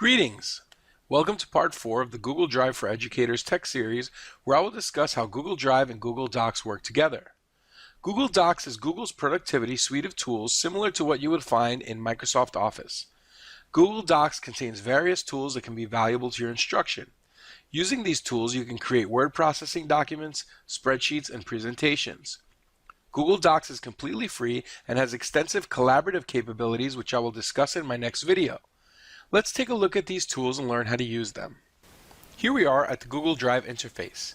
Greetings! Welcome to part 4 of the Google Drive for Educators tech series, where I will discuss how Google Drive and Google Docs work together. Google Docs is Google's productivity suite of tools similar to what you would find in Microsoft Office. Google Docs contains various tools that can be valuable to your instruction. Using these tools, you can create word processing documents, spreadsheets, and presentations. Google Docs is completely free and has extensive collaborative capabilities, which I will discuss in my next video. Let's take a look at these tools and learn how to use them. Here we are at the Google Drive interface.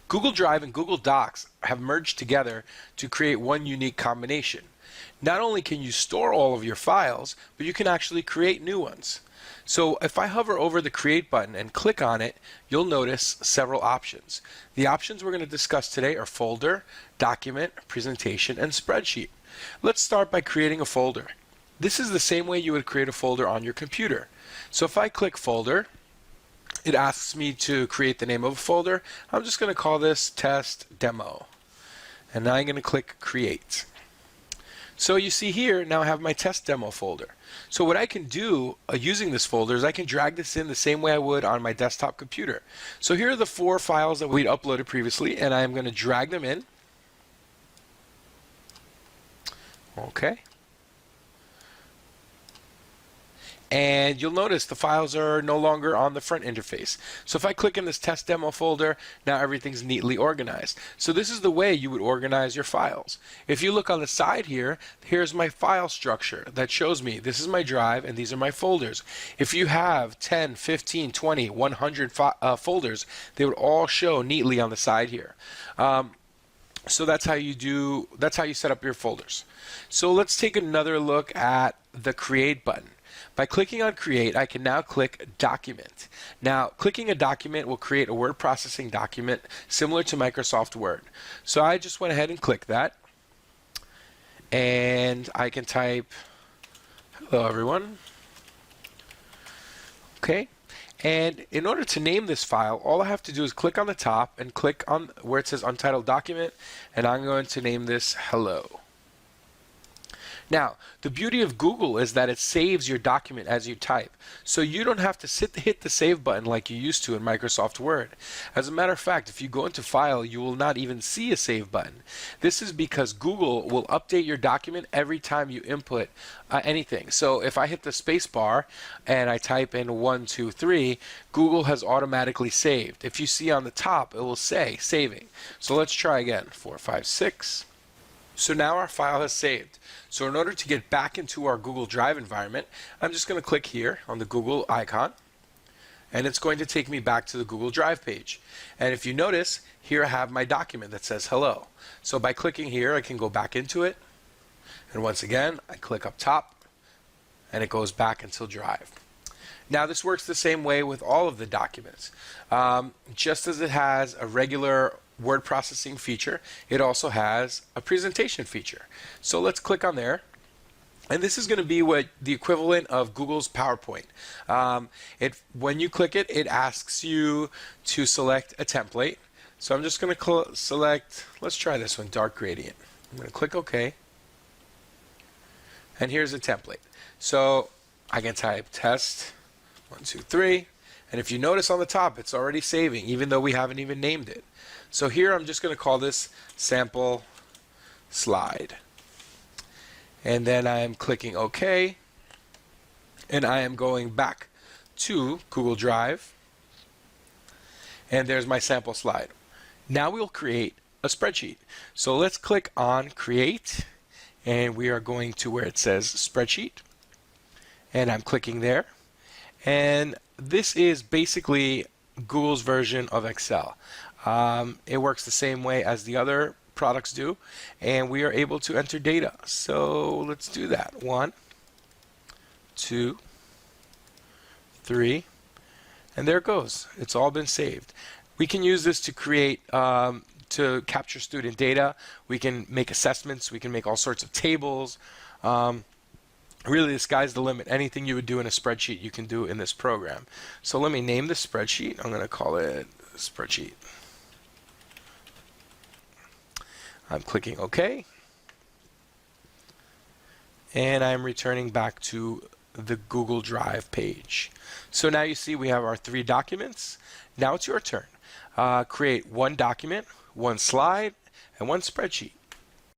Google Drive and Google Docs have merged together to create one unique combination. Not only can you store all of your files, but you can actually create new ones. So if I hover over the Create button and click on it, you'll notice several options. The options we're going to discuss today are Folder, Document, Presentation, and Spreadsheet. Let's start by creating a folder. This is the same way you would create a folder on your computer. So if I click Folder, it asks me to create the name of a folder. I'm just going to call this Test Demo. And now I'm going to click Create. So you see here, now I have my Test Demo folder. So what I can do using this folder is I can drag this in the same way I would on my desktop computer. So here are the 4 files that we'd uploaded previously, and I'm going to drag them in. Okay. And you'll notice the files are no longer on the front interface. So if I click in this test demo folder, now everything's neatly organized. So this is the way you would organize your files. If you look on the side here, here's my file structure that shows me this is my drive and these are my folders. If you have 10, 15, 20, 100 folders, they would all show neatly on the side here. So that's how you set up your folders. So let's take another look at the Create button. By clicking on Create, I can now click Document. Now, clicking a document will create a word processing document similar to Microsoft Word. So I just went ahead and clicked that. And I can type, hello everyone. Okay. And in order to name this file, all I have to do is click on the top and click on where it says Untitled Document, and I'm going to name this Hello. Now, the beauty of Google is that it saves your document as you type. So you don't have to hit the save button like you used to in Microsoft Word. As a matter of fact, if you go into File, you will not even see a save button. This is because Google will update your document every time you input anything. So if I hit the space bar and I type in 1, 2, 3, Google has automatically saved. If you see on the top, it will say saving. So let's try again. 4, 5, 6. So now our file has saved. So in order to get back into our Google Drive environment, I'm just going to click here on the Google icon, and it's going to take me back to the Google Drive page. And if you notice, here I have my document that says hello. So by clicking here, I can go back into it. And once again, I click up top, and it goes back into Drive. Now this works the same way with all of the documents. Just as it has a regular word processing feature, it also has a presentation feature. So let's click on there. And this is going to be what the equivalent of Google's PowerPoint. When you click it, it asks you to select a template. So I'm just going to select, let's try this one, dark gradient. I'm going to click OK. And here's a template. So I can type test 1, 2, 3. And if you notice on the top, it's already saving, even though we haven't even named it. So here I'm just going to call this sample slide. And then I am clicking OK. And I am going back to Google Drive. And there's my sample slide. Now we'll create a spreadsheet. So let's click on Create. And we are going to where it says Spreadsheet. And I'm clicking there. And this is basically Google's version of Excel. It works the same way as the other products do, and we are able to enter data. So let's do that. 1, 2, 3, and there it goes. It's all been saved. We can use this to create, to capture student data. We can make assessments. We can make all sorts of tables. Really, the sky's the limit. Anything you would do in a spreadsheet, you can do in this program. So let me name this spreadsheet. I'm going to call it Spreadsheet. I'm clicking OK. And I'm returning back to the Google Drive page. So now you see we have our 3 documents. Now it's your turn. Create one document, one slide, and one spreadsheet.